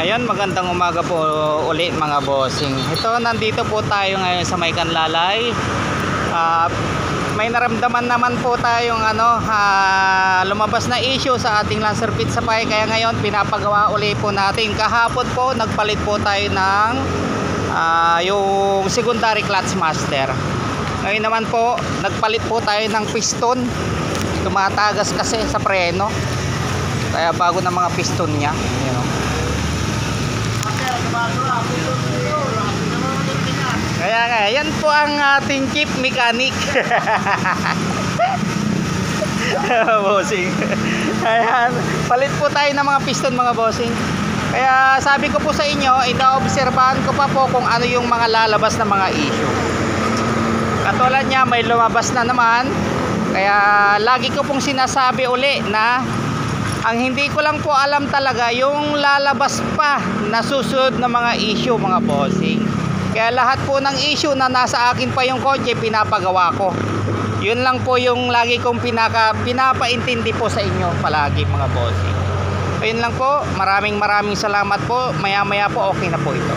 Ayun, magandang umaga po ulit mga bossing. Ito, nandito po tayo ngayon sa May Kanlalay. May naramdaman naman po tayong lumabas na issue sa ating Lancer Pit Sapay. Kaya ngayon pinapagawa ulit po natin. Kahapon po nagpalit po tayo ng yung secondary clutch master. Ngayon naman po nagpalit po tayo ng piston. Tumatagas kasi sa preno. Kaya bago na mga piston niya. Ayan, kaya nga, yan po ang ating chief mechanic. Bossing. Ayan, palit po tayo ng mga piston mga bossing. Kaya sabi ko po sa inyo, ina-obserbahan ko pa po kung ano yung mga lalabas na mga issue. Katulad niya, may lumabas na naman. Kaya lagi ko pong sinasabi uli na ang hindi ko lang po alam talaga yung lalabas pa na susunod na mga issue mga bossing. Kaya lahat po ng issue na nasa akin pa yung kotse pinapagawa ko. Yun lang po yung lagi kong pinapaintindi po sa inyo palagi mga bossing. Ayun lang po, maraming salamat po. Maya maya po okay na po ito.